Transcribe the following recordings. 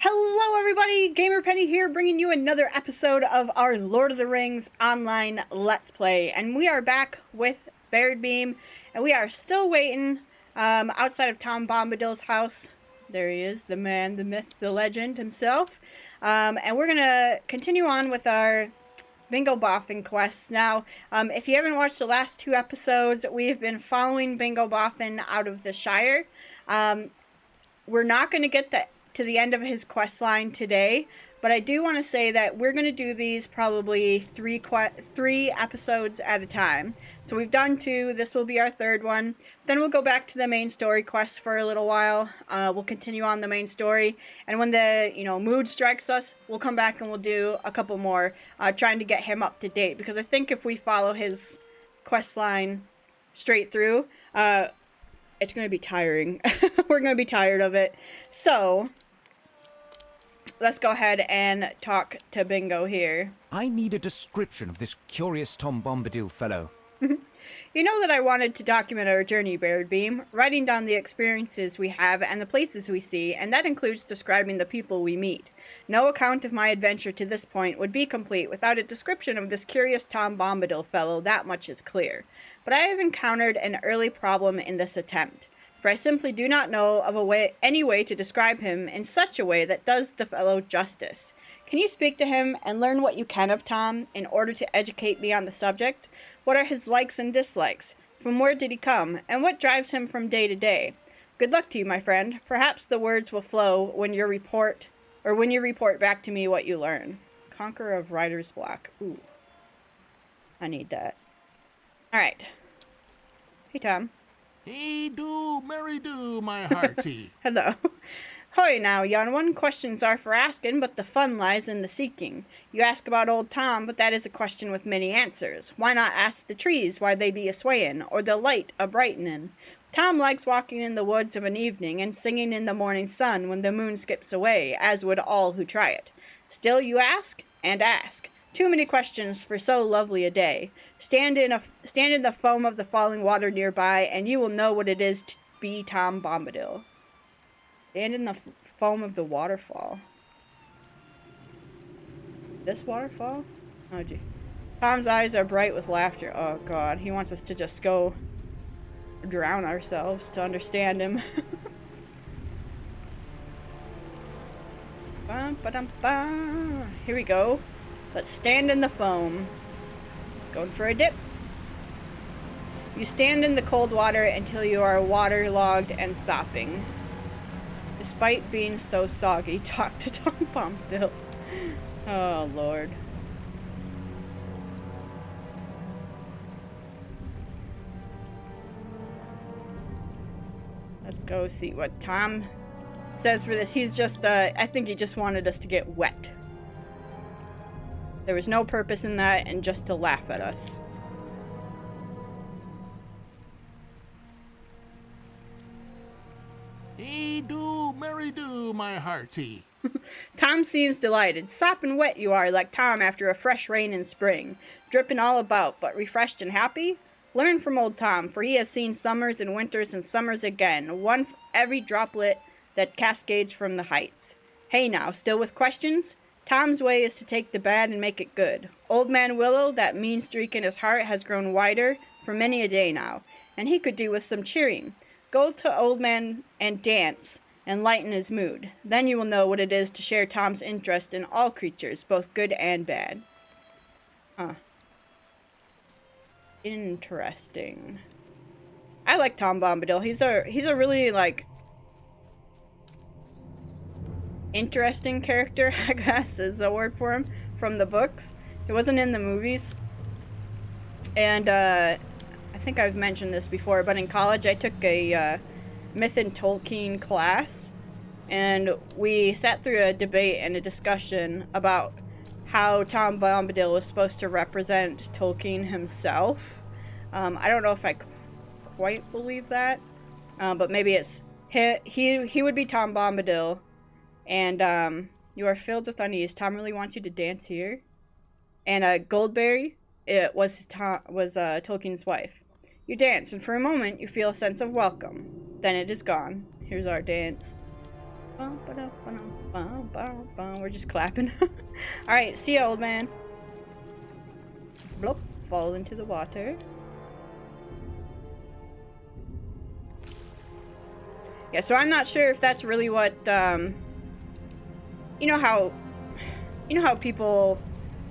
Hello everybody, Gamer Penny here, bringing you another episode of our Lord of the Rings online Let's Play. And we are back with Baradbeam, and we are still waiting outside of Tom Bombadil's house. There he is, the man, the myth, the legend himself. And we're going to continue on with our bingo boffin quests. Now, if you haven't watched the last two episodes, we've been following Bingo Boffin out of the Shire. We're not going to get to the end of his quest line today, but I do want to say that we're going to do these probably three episodes at a time. So we've done two, this will be our third one, then we'll go back to the main story quest for a little while. We'll continue on the main story, and when the mood strikes us, we'll come back and we'll do a couple more, trying to get him up to date, because I think if we follow his quest line straight through, it's going to be tiring. We're going to be tired of it. So let's go ahead and talk to Bingo here. I need a description of this curious Tom Bombadil fellow. You know that I wanted to document our journey, Baradbeam, writing down the experiences we have and the places we see, and that includes describing the people we meet. No account of my adventure to this point would be complete without a description of this curious Tom Bombadil fellow, that much is clear. But I have encountered an early problem in this attempt, for I simply do not know of any way to describe him in such a way that does the fellow justice. Can you speak to him and learn what you can of Tom in order to educate me on the subject? What are his likes and dislikes? From where did he come? And what drives him from day to day? Good luck to you, my friend. Perhaps the words will flow when you report back to me what you learn. Conqueror of Writer's Block. Ooh. I need that. Alright. Hey, Tom. Hey do, Mary do, my hearty. Hello. Hoy now, yon one, questions are for asking, but the fun lies in the seeking. You ask about old Tom, but that is a question with many answers. Why not ask the trees why they be a-swayin', or the light a-brightenin'? Tom likes walking in the woods of an evening, and singing in the morning sun when the moon skips away, as would all who try it. Still you ask, and ask. Too many questions for so lovely a day. Stand in the foam of the falling water nearby, and you will know what it is to be Tom Bombadil. Stand in the foam of the waterfall. This waterfall? Oh, gee. Tom's eyes are bright with laughter. Oh, God. He wants us to just go drown ourselves to understand him. Bum, ba-dum, bum. Here we go. Let's stand in the foam. Going for a dip. You stand in the cold water until you are waterlogged and sopping. Despite being so soggy, talk to Tom Bombadil. Oh, Lord. Let's go see what Tom says for this. He's just, I think he just wanted us to get wet. There was no purpose in that, and just to laugh at us. Hey do, Mary do, my hearty. Tom seems delighted. Sopping wet you are, like Tom after a fresh rain in spring. Dripping all about, but refreshed and happy? Learn from old Tom, for he has seen summers and winters and summers again, one for every droplet that cascades from the heights. Hey now, still with questions? Tom's way is to take the bad and make it good. Old Man Willow, that mean streak in his heart, has grown wider for many a day now, and he could do with some cheering. Go to Old Man and dance, and lighten his mood. Then you will know what it is to share Tom's interest in all creatures, both good and bad. Huh. Interesting. I like Tom Bombadil. He's a really, like, interesting character, I guess is a word for him, from the books. He wasn't in the movies. And, I think I've mentioned this before, but in college I took a Myth and Tolkien class, and we sat through a debate and a discussion about how Tom Bombadil was supposed to represent Tolkien himself. I don't know if I quite believe that, but maybe it's he would be Tom Bombadil, and you are filled with unease. Tom really wants you to dance here. And Goldberry, it was Tolkien's wife. You dance, and for a moment you feel a sense of welcome. Then it is gone. Here's our dance. We're just clapping. Alright, see ya, old man. Blop, fall into the water. Yeah, so I'm not sure if that's really what, you know how people,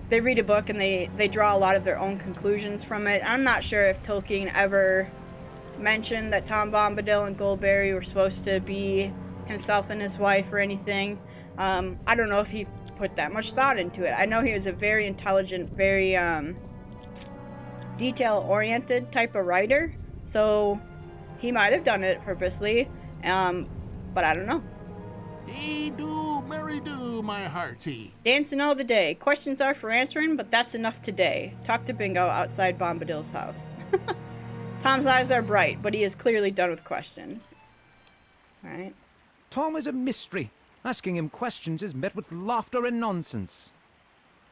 they read a book and they draw a lot of their own conclusions from it. I'm not sure if Tolkien ever mentioned that Tom Bombadil and Goldberry were supposed to be himself and his wife or anything. I don't know if he put that much thought into it. I know he was a very intelligent, very detail-oriented type of writer, so he might have done it purposely, but I don't know. Hey do, Mary do, my hearty. Dancing all the day. Questions are for answering, but that's enough today. Talk to Bingo outside Bombadil's house. Tom's eyes are bright, but he is clearly done with questions. Alright. Tom is a mystery. Asking him questions is met with laughter and nonsense.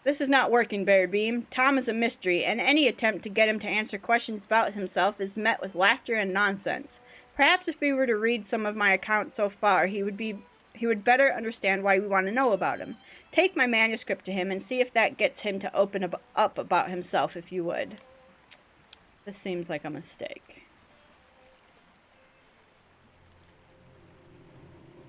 This is not working, Baradbeam. Tom is a mystery, and any attempt to get him to answer questions about himself is met with laughter and nonsense. Perhaps if he were to read some of my accounts so far, he would better understand why we want to know about him. Take my manuscript to him and see if that gets him to open up about himself, if you would. This seems like a mistake.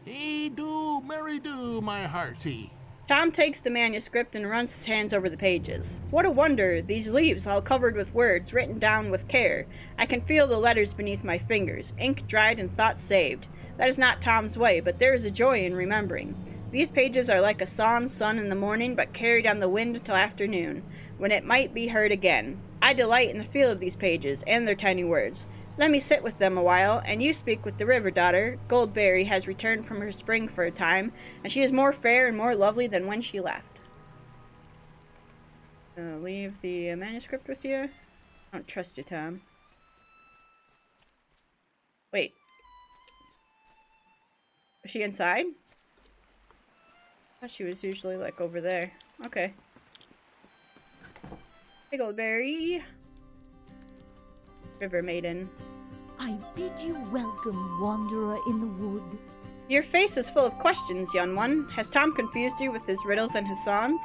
Hey do, Mary do, my hearty. Tom takes the manuscript and runs his hands over the pages. What a wonder, these leaves all covered with words written down with care. I can feel the letters beneath my fingers, ink dried and thought saved. That is not Tom's way, but there is a joy in remembering. These pages are like a song sung in the morning, but carried on the wind till afternoon, when it might be heard again. I delight in the feel of these pages, and their tiny words. Let me sit with them a while, and you speak with the river daughter. Goldberry has returned from her spring for a time, and she is more fair and more lovely than when she left. Leave the manuscript with you? I don't trust you, Tom. Wait. Is she inside? I thought she was usually, like, over there. Okay. Hey, Goldberry. River Maiden. I bid you welcome, wanderer in the wood. Your face is full of questions, young one. Has Tom confused you with his riddles and his songs?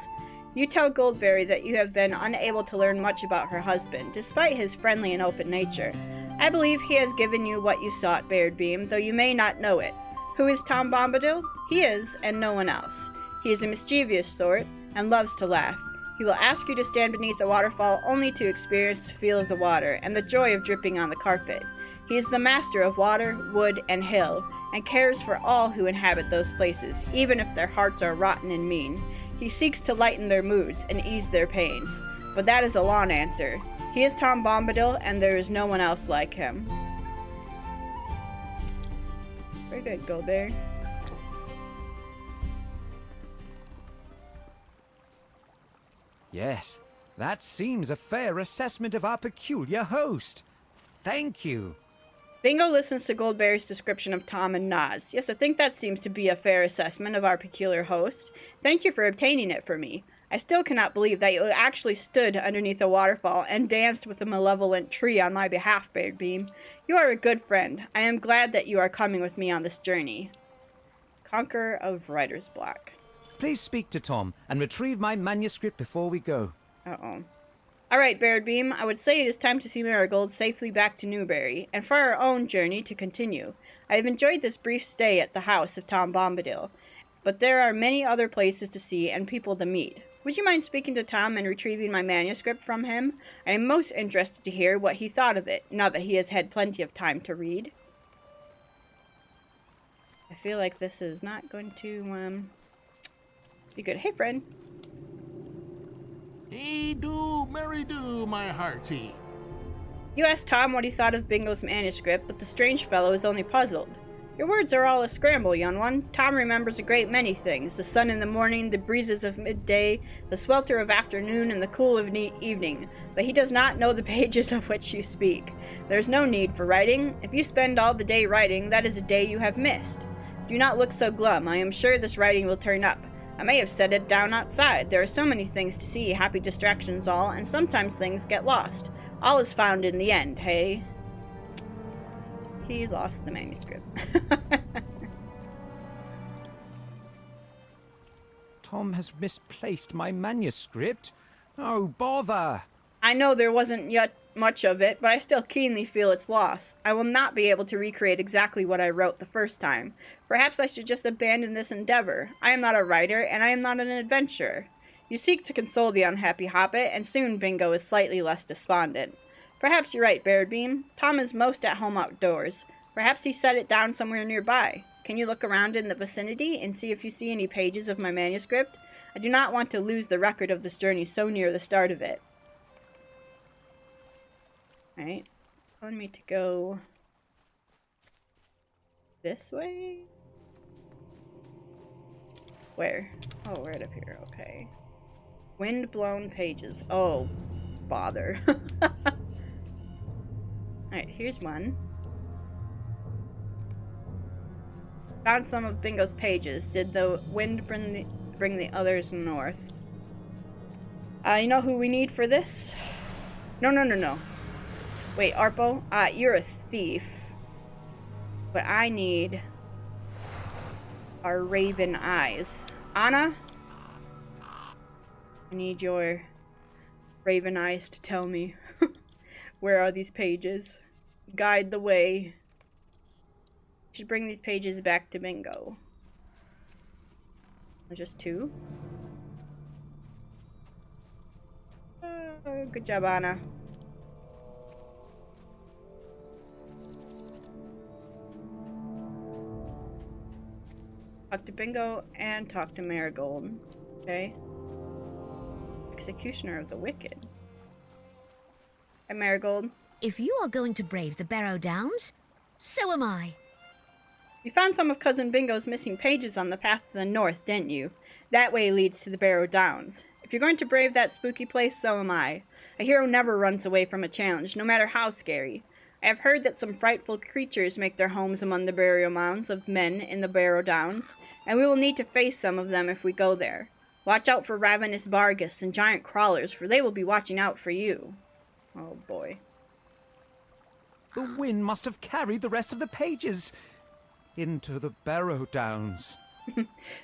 You tell Goldberry that you have been unable to learn much about her husband, despite his friendly and open nature. I believe he has given you what you sought, Baradbeam, though you may not know it. Who is Tom Bombadil? He is, and no one else. He is a mischievous sort, and loves to laugh. He will ask you to stand beneath a waterfall only to experience the feel of the water and the joy of dripping on the carpet. He is the master of water, wood, and hill, and cares for all who inhabit those places, even if their hearts are rotten and mean. He seeks to lighten their moods and ease their pains. But that is a long answer. He is Tom Bombadil, and there is no one else like him. Very good, Goldberry. Yes, that seems a fair assessment of our peculiar host. Thank you. Bingo listens to Goldberry's description of Tom and nods. Yes, I think that seems to be a fair assessment of our peculiar host. Thank you for obtaining it for me. I still cannot believe that you actually stood underneath a waterfall and danced with a malevolent tree on my behalf, Baradbeam. You are a good friend. I am glad that you are coming with me on this journey. Conqueror of Writer's Block. Please speak to Tom and retrieve my manuscript before we go. Uh-oh. Alright, Baradbeam, I would say it is time to see Marigold safely back to Newbury, and for our own journey to continue. I have enjoyed this brief stay at the house of Tom Bombadil, but there are many other places to see and people to meet. Would you mind speaking to Tom and retrieving my manuscript from him? I am most interested to hear what he thought of it, now that he has had plenty of time to read. I feel like this is not going to, be good. Hey, friend. Hey do, Mary do, my hearty. You asked Tom what he thought of Bingo's manuscript, but the strange fellow is only puzzled. Your words are all a scramble, young one. Tom remembers a great many things. The sun in the morning, the breezes of midday, the swelter of afternoon, and the cool of evening. But he does not know the pages of which you speak. There is no need for writing. If you spend all the day writing, that is a day you have missed. Do not look so glum. I am sure this writing will turn up. I may have set it down outside. There are so many things to see, happy distractions all, and sometimes things get lost. All is found in the end, hey? He lost the manuscript. Tom has misplaced my manuscript. Oh, bother! I know there wasn't yet much of it, but I still keenly feel its loss. I will not be able to recreate exactly what I wrote the first time. Perhaps I should just abandon this endeavor. I am not a writer, and I am not an adventurer. You seek to console the unhappy Hobbit, and soon Bingo is slightly less despondent. Perhaps you're right, Baradbeam. Tom is most at home outdoors. Perhaps he set it down somewhere nearby. Can you look around in the vicinity and see if you see any pages of my manuscript? I do not want to lose the record of this journey so near the start of it. Alright. Telling me to go this way? Where? Oh, right up here. Okay. Wind-blown pages. Oh, bother. Alright, here's one. Found some of Bingo's pages. Did the wind bring the others north? You know who we need for this? No. Wait, Arpo? You're a thief. But I need our raven eyes. Anna? I need your raven eyes to tell me where are these pages. Guide the way. Should bring these pages back to Bingo. Just 2. Good job, Anna. Talk to Bingo and talk to Marigold. Okay. Executioner of the Wicked. Hi, Marigold. If you are going to brave the Barrow Downs, so am I. You found some of Cousin Bingo's missing pages on the path to the north, didn't you? That way leads to the Barrow Downs. If you're going to brave that spooky place, so am I. A hero never runs away from a challenge, no matter how scary. I have heard that some frightful creatures make their homes among the burial mounds of men in the Barrow Downs, and we will need to face some of them if we go there. Watch out for ravenous Bargus and giant crawlers, for they will be watching out for you. Oh boy. The wind must have carried the rest of the pages into the Barrow Downs.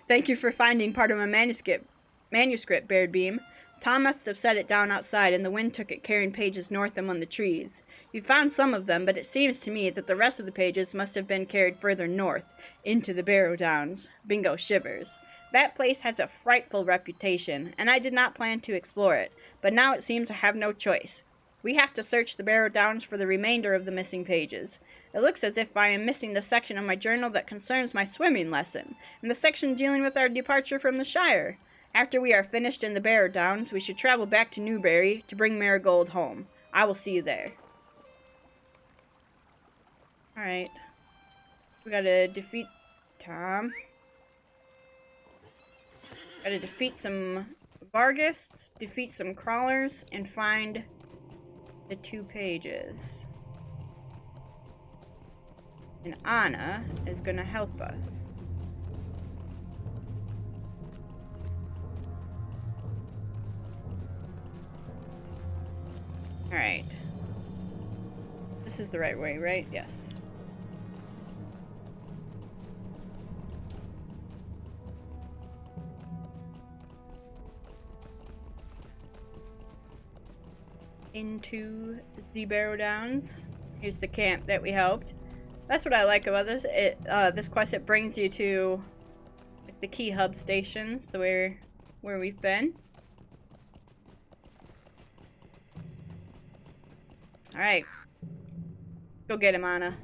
Thank you for finding part of my manuscript, Baradbeam. Tom must have set it down outside, and the wind took it carrying pages north among the trees. You found some of them, but it seems to me that the rest of the pages must have been carried further north, into the Barrow Downs. Bingo shivers. That place has a frightful reputation, and I did not plan to explore it, but now it seems I have no choice. We have to search the Barrow Downs for the remainder of the missing pages. It looks as if I am missing the section of my journal that concerns my swimming lesson, and the section dealing with our departure from the Shire. After we are finished in the Barrow Downs, we should travel back to Newbury to bring Marigold home. I will see you there. Alright. We gotta defeat Tom. Gotta defeat some Bargists, defeat some crawlers, and find the 2 pages. And Anna is gonna help us. Alright. This is the right way, right? Yes. Into the Barrow Downs. Here's the camp that we helped. That's what I like about this. This quest, it brings you to like, the key hub stations, where we've been. Alright. Go get him, Anna.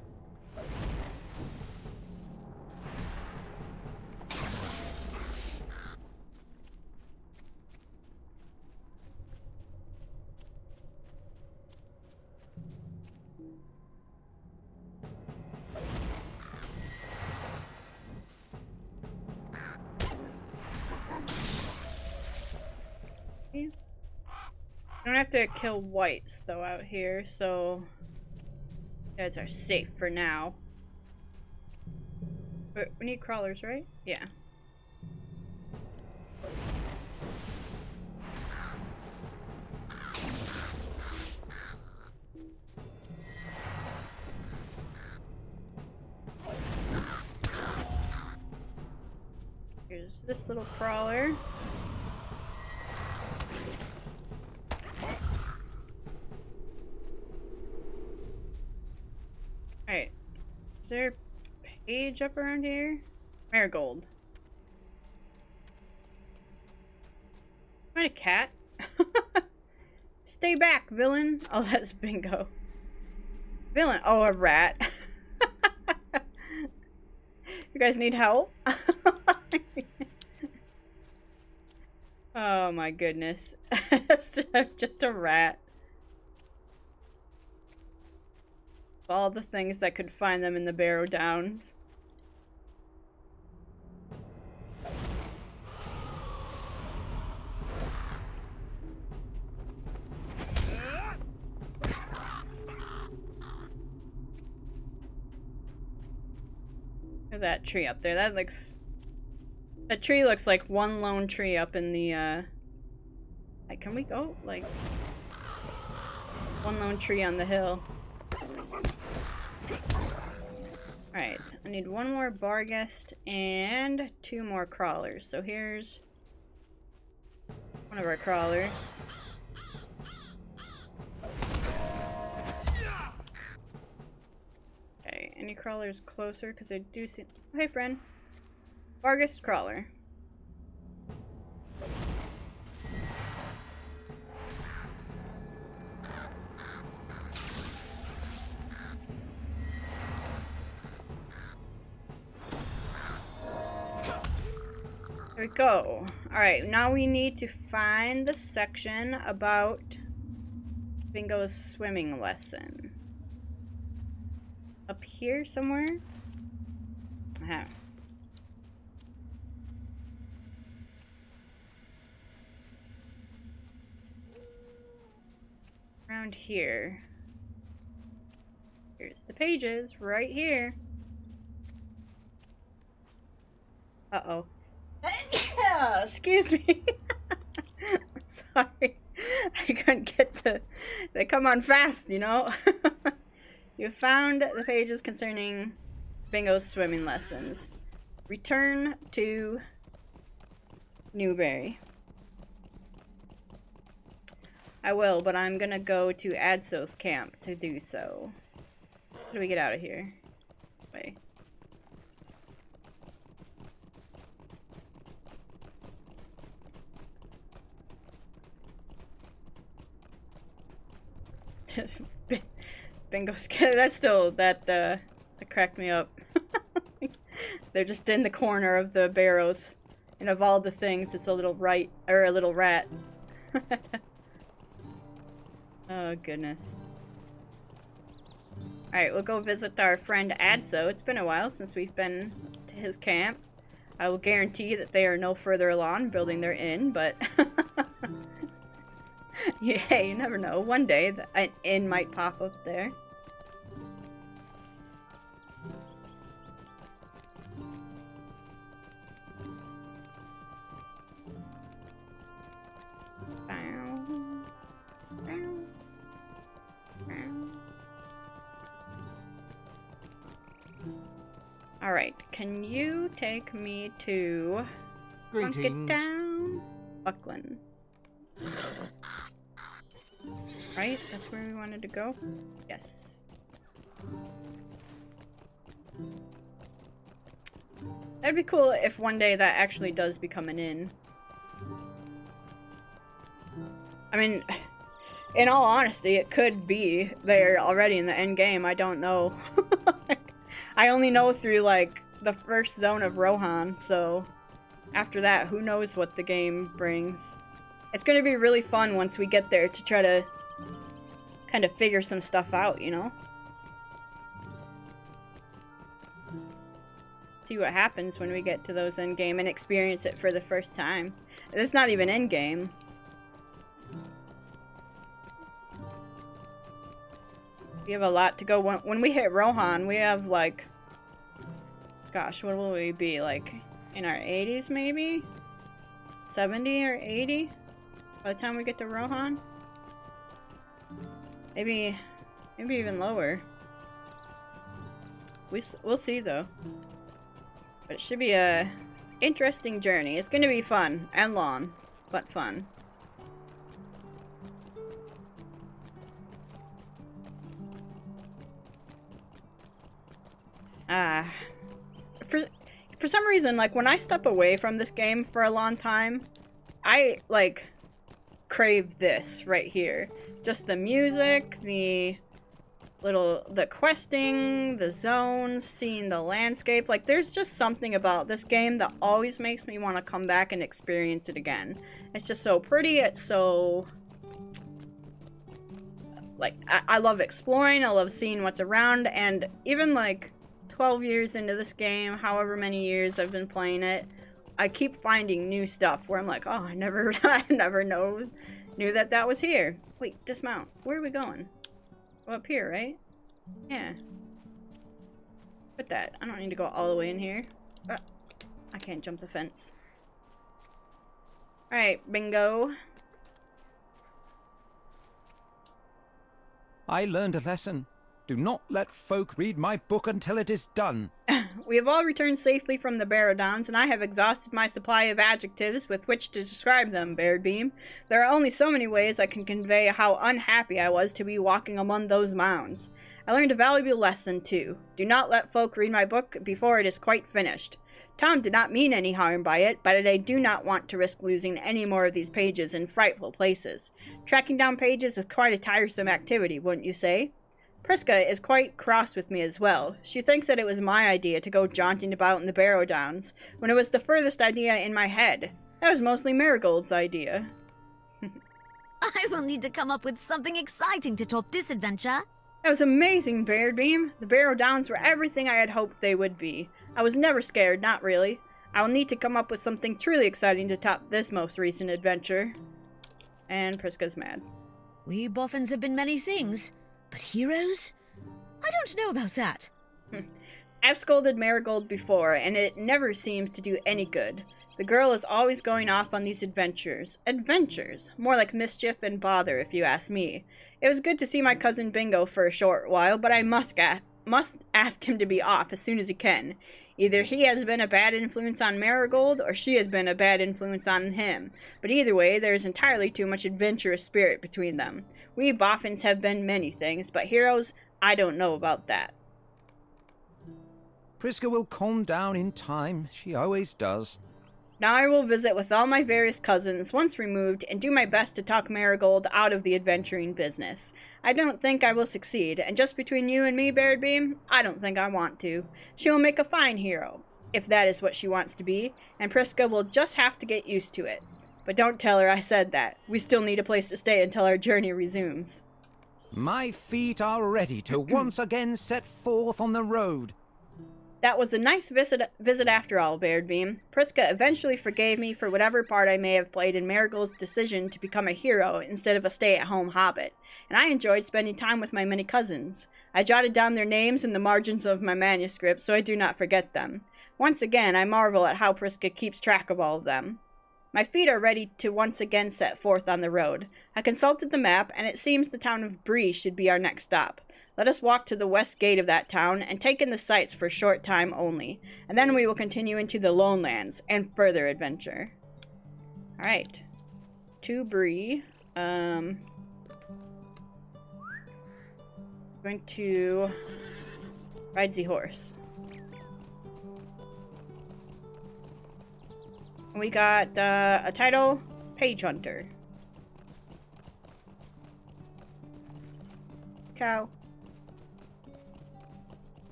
I don't have to kill whites, though, out here, so you guys are safe for now. But we need crawlers, right? Yeah. There's this little crawler. Alright. Is there a page up around here? Marigold. Am I a cat? Stay back, villain. Oh, that's Bingo. Villain. Oh, a rat. You guys need help? Oh my goodness. Just a rat. All the things that could find them in the Barrow Downs. Look at that tree up there. That tree looks like one lone tree up in the, like, can we go? Like, one lone tree on the hill. Alright, I need one more Barghest and 2 more crawlers. So here's one of our crawlers. Okay, any crawlers closer? Because I do see... Oh, hey, friend. Barghest crawler. There we go. Alright, now we need to find the section about Bingo's swimming lesson. Up here somewhere? Aha. Around here. Here's the pages, right here. Uh-oh. Excuse me. Sorry. I couldn't get to... They come on fast, you know? You found the pages concerning Bingo's swimming lessons. Return to Newberry. I will, but I'm gonna go to Adso's camp to do so. How do we get out of here? Wait. Bingo scared. That's still that cracked me up. They're just in the corner of the barrows, and of all the things, it's a little a little rat. Oh goodness. All right, we'll go visit our friend Adso. It's been a while since we've been to his camp. I will guarantee that they are no further along building their inn, but. Yeah, you never know. One day, an inn might pop up there. Alright, can you take me to Greetings. Down Buckland? Right? That's where we wanted to go? Yes. That'd be cool if one day that actually does become an inn. I mean, in all honesty, it could be there already in the end game. I don't know. I only know through, like, the first zone of Rohan, so after that, who knows what the game brings. It's gonna be really fun once we get there to try to kind of figure some stuff out, you know? See what happens when we get to those endgame and experience it for the first time. It's not even endgame. We have a lot to go. When we hit Rohan, we have like... Gosh, what will we be? Like, in our 80s maybe? 70 or 80? By the time we get to Rohan? Maybe even lower. We'll see though. But it should be a interesting journey. It's gonna be fun and long, but fun. For some reason, like, when I step away from this game for a long time, I, like, crave this right here. Just the music, the questing, the zones, seeing the landscape. Like, there's just something about this game that always makes me want to come back and experience it again. It's just so pretty, it's so... like, I love exploring, I love seeing what's around, and even, like, 12 years into this game, however many years I've been playing it, I keep finding new stuff where I'm like, oh, I never knew that was here. Wait, dismount. Where are we going? Oh, up here, right? Yeah. Put that. I don't need to go all the way in here. I can't jump the fence. Alright, bingo. I learned a lesson. Do not let folk read my book until it is done. We have all returned safely from the Barrow Downs, and I have exhausted my supply of adjectives with which to describe them, Baradbeam. There are only so many ways I can convey how unhappy I was to be walking among those mounds. I learned a valuable lesson, too. Do not let folk read my book before it is quite finished. Tom did not mean any harm by it, but I do not want to risk losing any more of these pages in frightful places. Tracking down pages is quite a tiresome activity, wouldn't you say? Priska is quite cross with me as well. She thinks that it was my idea to go jaunting about in the Barrow Downs, when it was the furthest idea in my head. That was mostly Marigold's idea. I will need to come up with something exciting to top this adventure. That was amazing, Baradbeam. The Barrow Downs were everything I had hoped they would be. I was never scared, not really. I will need to come up with something truly exciting to top this most recent adventure. And Priska's mad. We boffins have been many things. But heroes? I don't know about that. I've scolded Marigold before, and it never seems to do any good. The girl is always going off on these adventures. Adventures? More like mischief and bother, if you ask me. It was good to see my cousin Bingo for a short while, but I must ask him to be off as soon as he can. Either he has been a bad influence on Marigold, or she has been a bad influence on him. But either way, there is entirely too much adventurous spirit between them. We boffins have been many things, but heroes, I don't know about that. Priska will calm down in time. She always does. Now I will visit with all my various cousins once removed and do my best to talk Marigold out of the adventuring business. I don't think I will succeed, and just between you and me, Baradbeam, I don't think I want to. She will make a fine hero, if that is what she wants to be, and Priska will just have to get used to it. But don't tell her I said that. We still need a place to stay until our journey resumes. My feet are ready to once again set forth on the road. That was a nice visit after all, Baradbeam. Priska eventually forgave me for whatever part I may have played in Marigold's decision to become a hero instead of a stay-at-home hobbit, and I enjoyed spending time with my many cousins. I jotted down their names in the margins of my manuscript so I do not forget them. Once again, I marvel at how Priska keeps track of all of them. My feet are ready to once again set forth on the road. I consulted the map, and it seems the town of Bree should be our next stop. Let us walk to the west gate of that town and take in the sights for a short time only, and then we will continue into the Lone Lands and further adventure. Alright. To Bree. Going to ride the horse. We got a title, Page Hunter. Cow.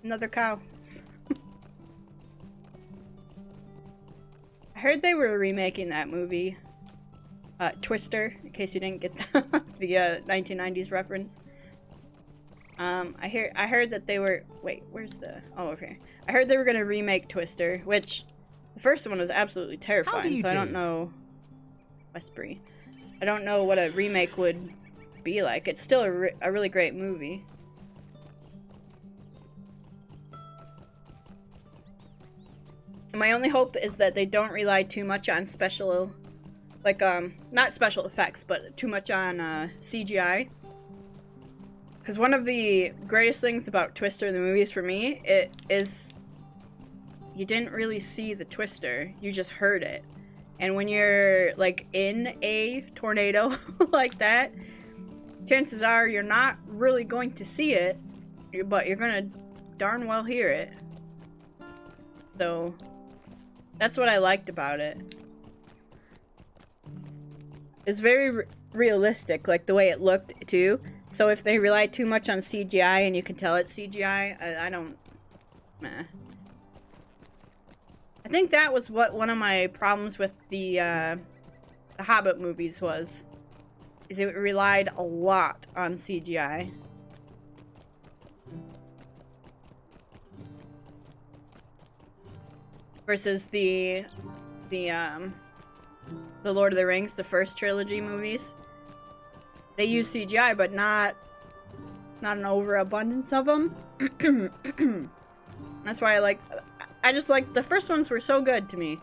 Another cow. I heard they were remaking that movie, Twister, in case you didn't get the 1990s reference. I heard that they were, wait, where's the, oh, over here. I heard they were gonna remake Twister, which the first one was absolutely terrifying, so I don't know, Westbury. I don't know what a remake would be like. It's still a really great movie. My only hope is that they don't rely too much on special, like, not special effects, but too much on, CGI. Because one of the greatest things about Twister, the movies, for me, it is, you didn't really see the twister. You just heard it. And when you're, like, in a tornado like that, chances are you're not really going to see it, but you're gonna darn well hear it. So, that's what I liked about it. It's very realistic, like the way it looked, too. So if they rely too much on CGI and you can tell it's CGI, I don't... Meh. I think that was what one of my problems with the Hobbit movies was. Is it relied a lot on CGI. Versus the Lord of the Rings, the first trilogy movies. They use CGI, but not an overabundance of them. That's why I just like the first ones were so good to me.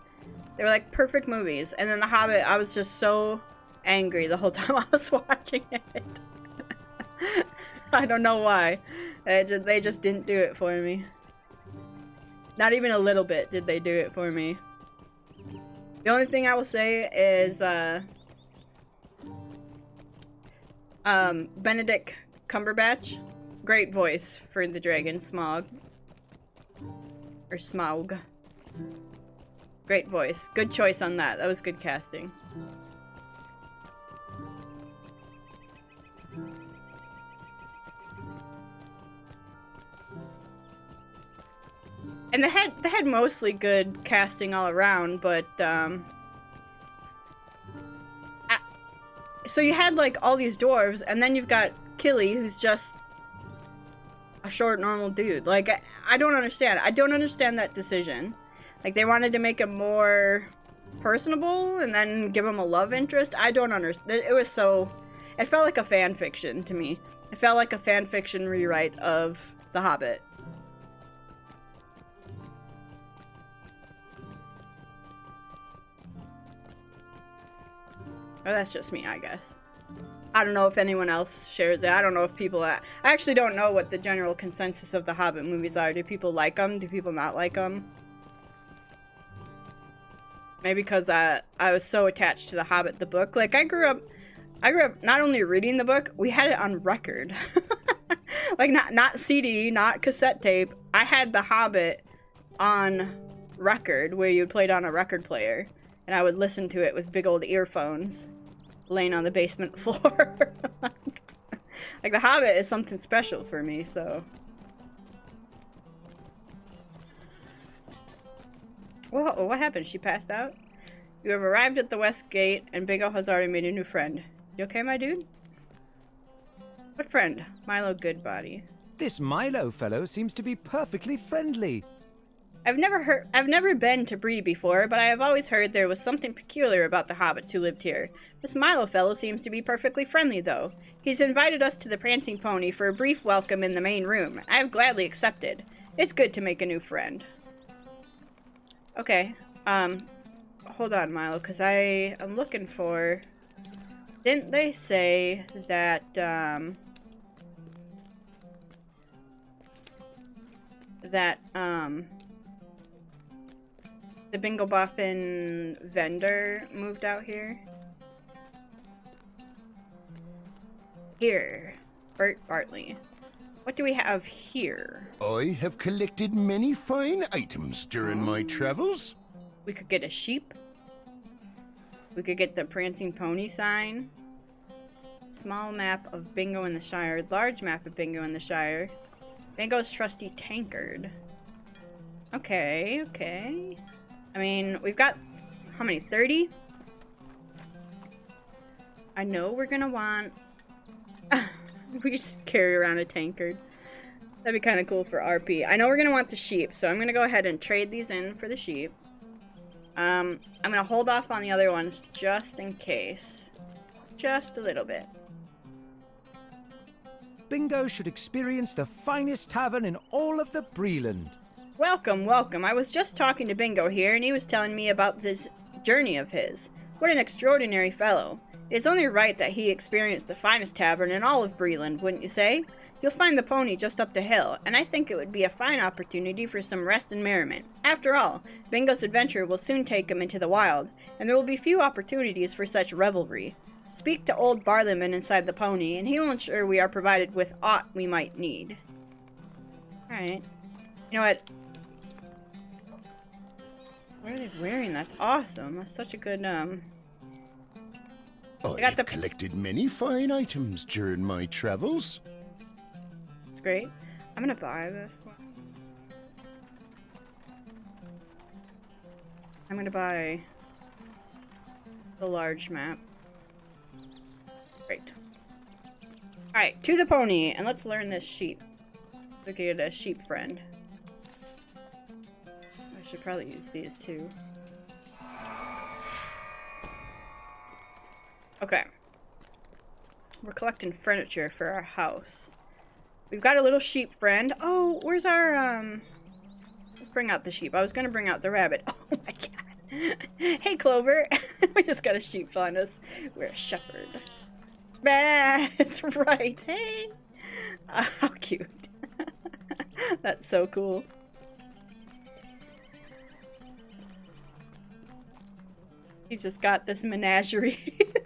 They were like perfect movies. And then The Hobbit, I was just so angry the whole time I was watching it. I don't know why. They just didn't do it for me. Not even a little bit did they do it for me. The only thing I will say is, Benedict Cumberbatch. Great voice for the dragon Smaug. Or Smaug. Great voice. Good choice on that. That was good casting. And they had mostly good casting all around, but so you had like all these dwarves, and then you've got Killy, who's just a short, normal dude. Like I don't understand. I don't understand that decision. Like they wanted to make him more personable and then give him a love interest. I don't understand. It was so. It felt like a fan fiction to me. It felt like a fan fiction rewrite of The Hobbit. Or that's just me, I guess. I don't know if anyone else shares it. I don't know if people... I actually don't know what the general consensus of the Hobbit movies are. Do people like them? Do people not like them? Maybe because I was so attached to The Hobbit, the book. Like, I grew up not only reading the book, we had it on record. Like, not CD, not cassette tape. I had The Hobbit on record, where you played on a record player. And I would listen to it with big old earphones, laying on the basement floor. Like, The Hobbit is something special for me, so. Whoa, what happened? She passed out? You have arrived at the West Gate, and Bingo has already made a new friend. You okay, my dude? What friend? Milo Goodbody. This Milo fellow seems to be perfectly friendly. I've never been to Bree before, but I have always heard there was something peculiar about the hobbits who lived here. This Milo fellow seems to be perfectly friendly, though. He's invited us to the Prancing Pony for a brief welcome in the main room. I have gladly accepted. It's good to make a new friend. Okay, hold on, Milo, because I am looking for... Didn't they say that, the Bingo Boffin vendor moved out here? Here, Bert Bartley. What do we have here? I have collected many fine items during my travels. We could get a sheep. We could get the Prancing Pony sign. Small map of Bingo in the Shire. Large map of Bingo in the Shire. Bingo's trusty tankard. Okay, okay. I mean, we've got, how many, 30? I know we're gonna want... we just carry around a tankard. That'd be kind of cool for RP. I know we're gonna want the sheep, so I'm gonna go ahead and trade these in for the sheep. I'm gonna hold off on the other ones just in case. Just a little bit. Bingo should experience the finest tavern in all of the Breeland. Welcome, welcome. I was just talking to Bingo here, and he was telling me about this journey of his. What an extraordinary fellow. It's only right that he experienced the finest tavern in all of Breeland, wouldn't you say? You'll find the pony just up the hill, and I think it would be a fine opportunity for some rest and merriment. After all, Bingo's adventure will soon take him into the wild, and there will be few opportunities for such revelry. Speak to old Barliman inside the pony, and he will ensure we are provided with aught we might need. Alright. You know what? What are they wearing? That's awesome. That's such a good, I've collected many fine items during my travels. It's great. I'm gonna buy this one. I'm gonna buy the large map. Great. Alright, to the pony, and let's learn this sheep. Look at a sheep friend. I should probably use these too. Okay. We're collecting furniture for our house. We've got a little sheep friend. Oh, where's our, let's bring out the sheep. I was gonna bring out the rabbit. Oh my god. Hey, Clover. We just got a sheep on us. We're a shepherd. That's right. Hey. How cute. That's so cool. He's just got this menagerie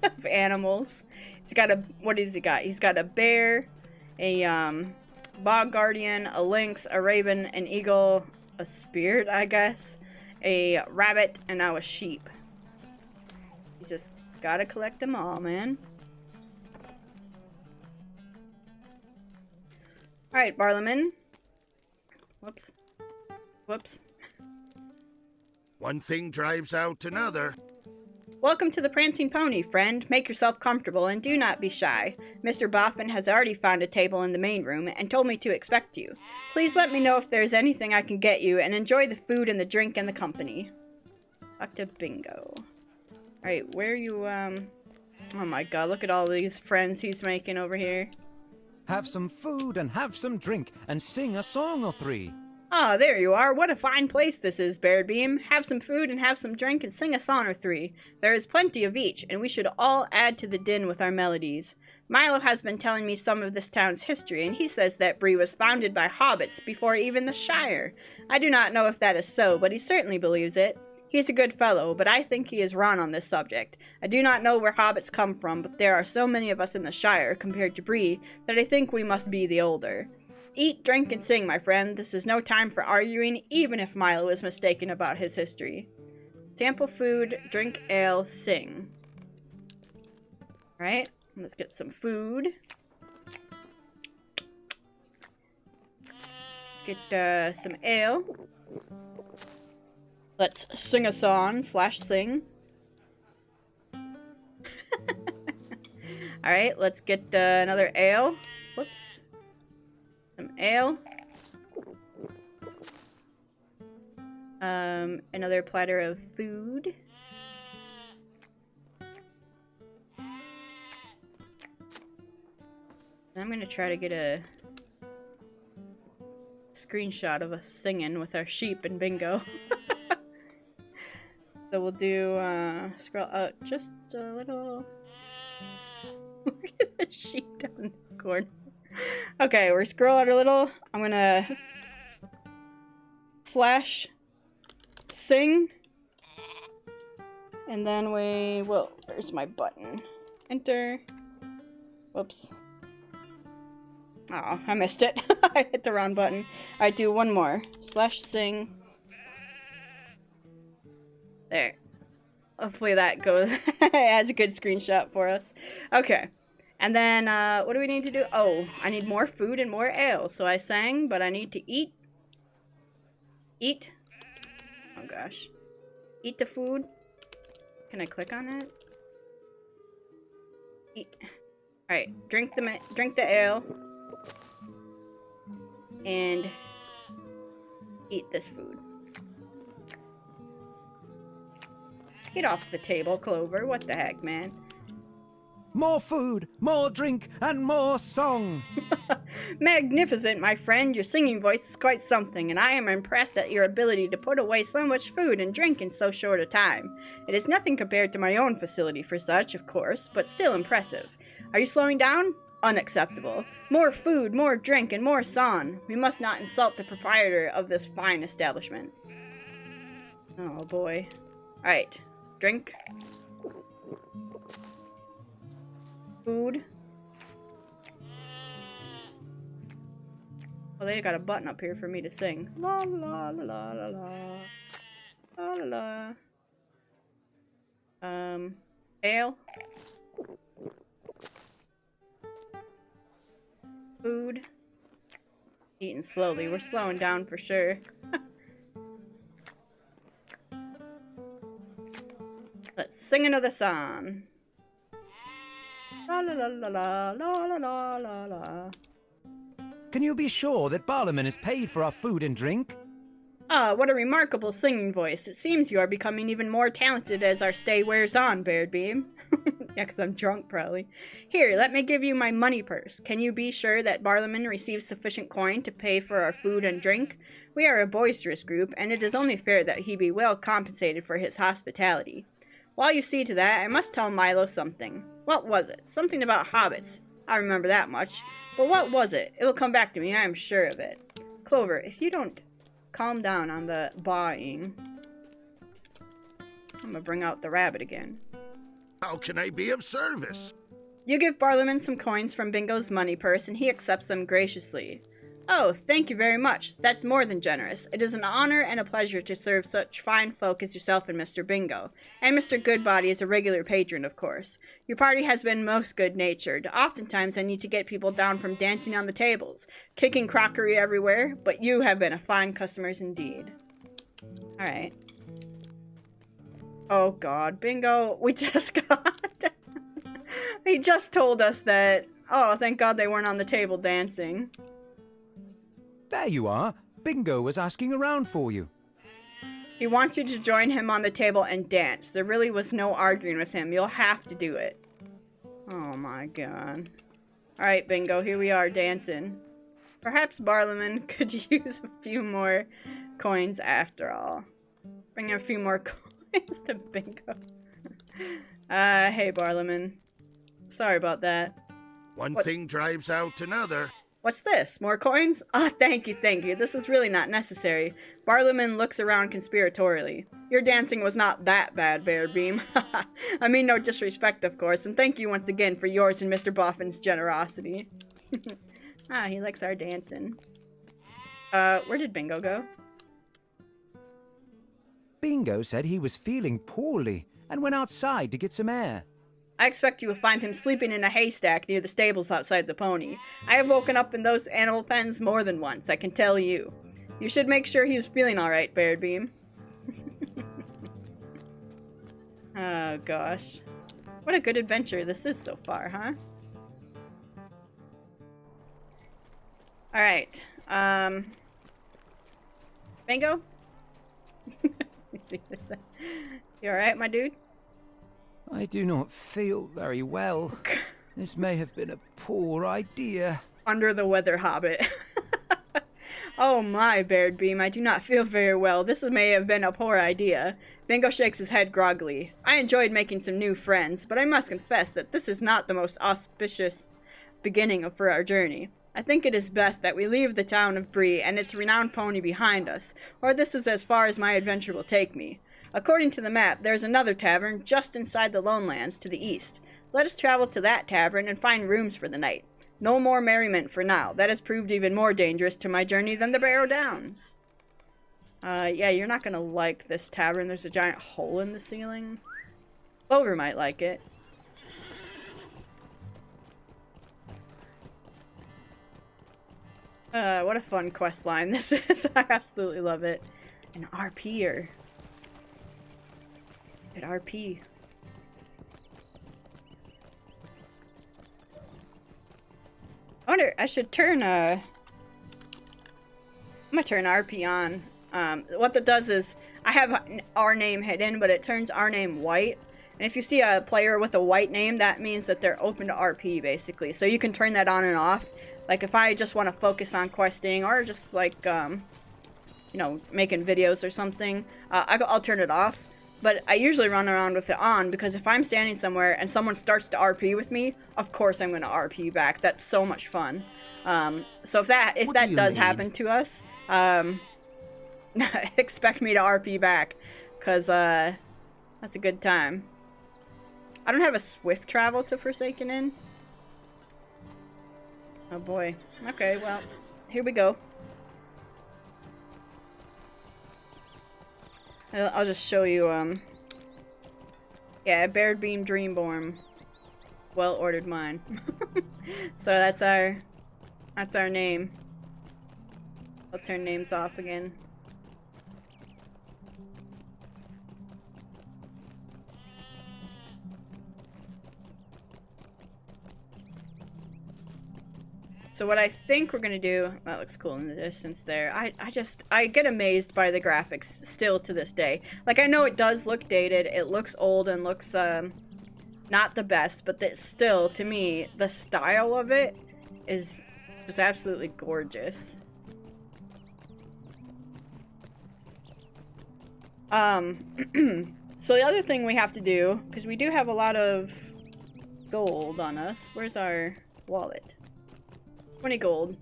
of animals. He's got a, what has he got? He's got a bear, a bog guardian, a lynx, a raven, an eagle, a spirit, I guess, a rabbit, and now a sheep. He's just gotta collect them all, man. Alright, Barliman. Whoops. Whoops. One thing drives out another. Welcome to the Prancing Pony, friend. Make yourself comfortable and do not be shy. Mr. Boffin has already found a table in the main room and told me to expect you. Please let me know if there's anything I can get you and enjoy the food and the drink and the company. Talk to Bingo. Alright, where are you, oh my god, look at all these friends he's making over here. Have some food and have some drink and sing a song or three. Ah, there you are. What a fine place this is, Baradbeam. Have some food and have some drink and sing a song or three. There is plenty of each, and we should all add to the din with our melodies. Milo has been telling me some of this town's history, and he says that Bree was founded by hobbits before even the Shire. I do not know if that is so, but he certainly believes it. He is a good fellow, but I think he is wrong on this subject. I do not know where hobbits come from, but there are so many of us in the Shire, compared to Bree, that I think we must be the older. Eat, drink, and sing, my friend. This is no time for arguing, even if Milo is mistaken about his history. Sample food, drink ale, sing. Right, let's get some food. Let's get some ale. Let's sing a song / sing. Alright, let's get another ale. Whoops. Some ale. Another platter of food. I'm gonna try to get a screenshot of us singing with our sheep and Bingo. So we'll do, scroll out just a little. Look at the sheep down in the corner. Okay, we're scrolling a little. I'm gonna / sing. And then we will, where's my button? Enter. Whoops. Oh, I missed it. I hit the wrong button. Alright, do one more. / sing. There. Hopefully that goes as a good screenshot for us. Okay. And then, what do we need to do? Oh, I need more food and more ale. So I sang, but I need to eat. Eat. Oh gosh. Eat the food. Can I click on it? Eat. Alright, drink the ale. And eat this food. Get off the table, Clover. What the heck, man? More food, more drink, and more song. Magnificent, my friend. Your singing voice is quite something, and I am impressed at your ability to put away so much food and drink in so short a time. It is nothing compared to my own facility for such, of course, but still impressive. Are you slowing down? Unacceptable. More food, more drink, and more song. We must not insult the proprietor of this fine establishment. Oh boy. Alright. Drink. Food. Well, they got a button up here for me to sing. La la la la la la. La la la. Ale. Food. Eating slowly. We're slowing down for sure. Let's sing another song. La la la la la la la la la la. Can you be sure that Barlaman is paid for our food and drink? Ah, what a remarkable singing voice. It seems you are becoming even more talented as our stay wears on, Baradbeam. Yeah, because I'm drunk, probably. Here, let me give you my money purse. Can you be sure that Barlaman receives sufficient coin to pay for our food and drink? We are a boisterous group, and it is only fair that he be well compensated for his hospitality. While you see to that, I must tell Milo something. What was it? Something about hobbits. I remember that much. But what was it? It'll come back to me, I am sure of it. Clover, if you don't calm down on the buying, I'm gonna bring out the rabbit again. How can I be of service? You give Barlaman some coins from Bingo's money purse, and he accepts them graciously. Oh, thank you very much. That's more than generous. It is an honor and a pleasure to serve such fine folk as yourself and Mr. Bingo. And Mr. Goodbody is a regular patron, of course. Your party has been most good-natured. Oftentimes I need to get people down from dancing on the tables, kicking crockery everywhere, but you have been a fine customers indeed. Alright. Oh god, Bingo, we just got... He just told us that... Oh, thank god they weren't on the table dancing. There you are. Bingo was asking around for you. He wants you to join him on the table and dance. There really was no arguing with him. You'll have to do it. Oh my god. Alright, Bingo, here we are dancing. Perhaps Barlaman could use a few more coins after all. Bring a few more coins to Bingo. Hey Barlaman. Sorry about that. One thing drives out another. What's this? More coins? Ah, thank you, thank you. This is really not necessary. Barlaman looks around conspiratorially. Your dancing was not that bad, Baradbeam. I mean no disrespect, of course, and thank you once again for yours and Mr. Boffin's generosity. Ah, he likes our dancing. Where did Bingo go? Bingo said he was feeling poorly and went outside to get some air. I expect you will find him sleeping in a haystack near the stables outside the pony. I have woken up in those animal pens more than once, I can tell you. You should make sure he is feeling alright, Baradbeam. Oh gosh. What a good adventure this is so far, huh? Alright, Bingo? Let me see this. You alright, my dude? I do not feel very well. This may have been a poor idea. Under the weather, Hobbit. Oh my, Baradbeam, I do not feel very well. This may have been a poor idea. Bingo shakes his head groggily. I enjoyed making some new friends, but I must confess that this is not the most auspicious beginning for our journey. I think it is best that we leave the town of Bree and its renowned pony behind us, or this is as far as my adventure will take me. According to the map, there's another tavern just inside the Lone Lands to the east. Let us travel to that tavern and find rooms for the night. No more merriment for now. That has proved even more dangerous to my journey than the Barrow Downs. Yeah, you're not gonna like this tavern. There's a giant hole in the ceiling. Clover might like it. What a fun quest line this is. I absolutely love it. An RPer. At RP. I wonder, I should turn, I'm gonna turn RP on. What that does is, I have our name hidden, but it turns our name white. And if you see a player with a white name, that means that they're open to RP, basically. So you can turn that on and off. Like, if I just want to focus on questing, or just, like, you know, making videos or something, I'll turn it off. but I usually run around with it on because if I'm standing somewhere and someone starts to RP with me, of course I'm going to RP back. That's so much fun. So if that does happen to us, expect me to RP back, because that's a good time. I don't have a swift travel to Forsaken Inn. Oh boy. Okay, well, here we go. I'll just show you, yeah, Baradbeam Dreamborn. Well-ordered mine. So that's our name. I'll turn names off again. So what I think we're gonna do, that looks cool in the distance there. I get amazed by the graphics still to this day. Like, I know it does look dated, it looks old and looks not the best, but that still, to me, the style of it is just absolutely gorgeous. So the other thing we have to do, because we do have a lot of gold on us. Where's our wallet? 20 gold.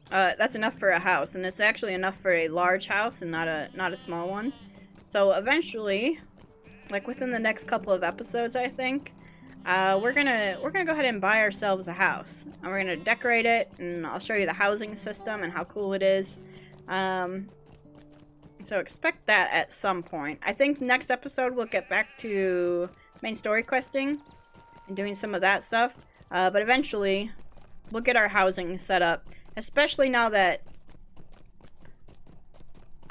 That's enough for a house, and it's actually enough for a large house and not a small one. So eventually, like within the next couple of episodes, I think, we're gonna go ahead and buy ourselves a house, and we're gonna decorate it, and I'll show you the housing system and how cool it is. So expect that at some point. I think next episode we'll get back to main story questing and doing some of that stuff. But eventually, we'll get our housing set up, especially now that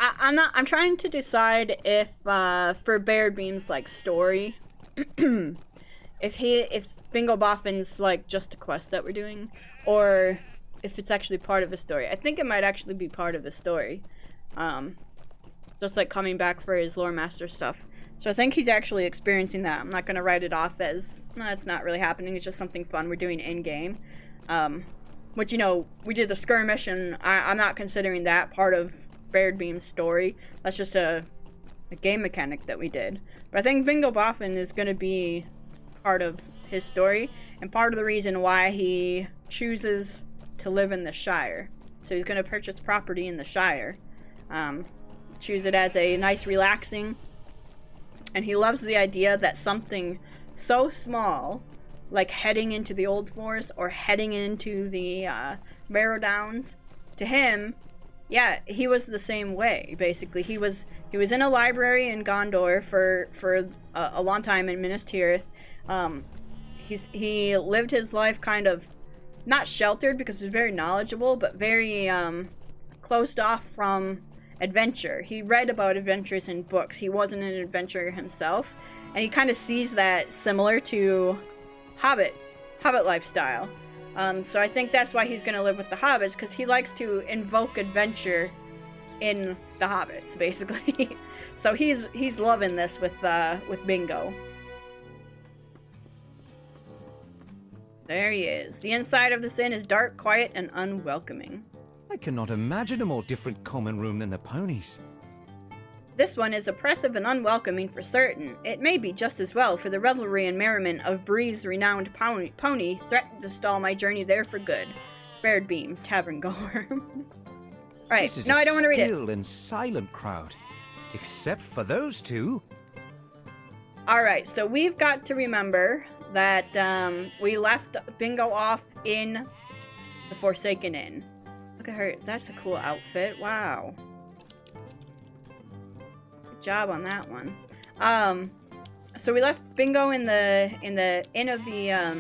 I'm trying to decide if for Baradbeam's like story, if Bingo Boffin's like just a quest that we're doing, or if it's actually part of the story. I think it might actually be part of the story, just like coming back for his lore master stuff. So I think he's actually experiencing that. I'm not gonna write it off as it's not really happening. It's just something fun we're doing in game. Which, you know, we did the skirmish, and I'm not considering that part of Baradbeam's story. That's just a game mechanic that we did. But I think Bingo Boffin is going to be part of his story, and part of the reason why he chooses to live in the Shire. So he's going to purchase property in the Shire. Choose it as a nice relaxing, and he loves the idea that something so small, like heading into the Old Forest or heading into the Barrow Downs, to him, yeah, he was the same way. Basically, he was in a library in Gondor for a long time in Minas Tirith. He lived his life kind of not sheltered because he was very knowledgeable, but very closed off from adventure. He read about adventures in books. He wasn't an adventurer himself, and he kind of sees that similar to Hobbit lifestyle. So I think that's why he's going to live with the hobbits, because he likes to invoke adventure in the hobbits, basically. So he's loving this with Bingo. There he is. The inside of this inn is dark, quiet, and unwelcoming. I cannot imagine a more different common room than the ponies. This one is oppressive and unwelcoming for certain. It may be just as well, for the revelry and merriment of Bree's renowned pony threatened to stall my journey there for good. Baradbeam, tavern goer. Alright, no, I don't want to read it. This is a still and silent crowd, except for those two. Alright, so we've got to remember that we left Bingo off in the Forsaken Inn. Look at her. That's a cool outfit. Wow. Job on that one. So we left Bingo in the inn of the I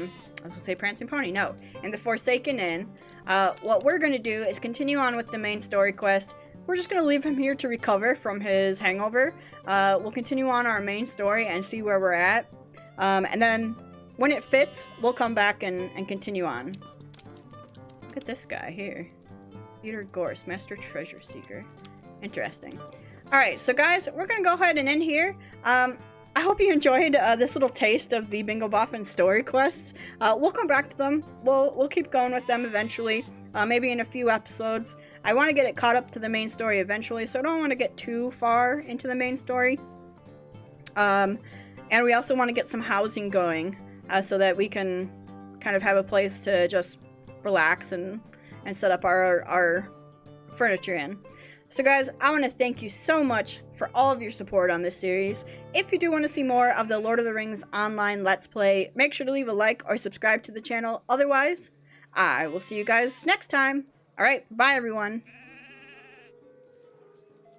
was gonna say Prancing Pony. No, in the Forsaken Inn. What we're gonna do is continue on with the main story quest. We're just gonna leave him here to recover from his hangover. We'll continue on our main story and see where we're at, and then when it fits, we'll come back and continue on. Look at this guy here, Peter Gorse, Master Treasure Seeker. Interesting. Alright, so guys, we're going to go ahead and end here. I hope you enjoyed this little taste of the Bingo Boffin story quests. We'll come back to them. We'll keep going with them eventually, maybe in a few episodes. I want to get it caught up to the main story eventually, so I don't want to get too far into the main story. And we also want to get some housing going so that we can kind of have a place to just relax and set up our furniture in. So guys, I want to thank you so much for all of your support on this series. If you do want to see more of the Lord of the Rings online Let's Play, make sure to leave a like or subscribe to the channel. Otherwise, I will see you guys next time. Alright, bye everyone.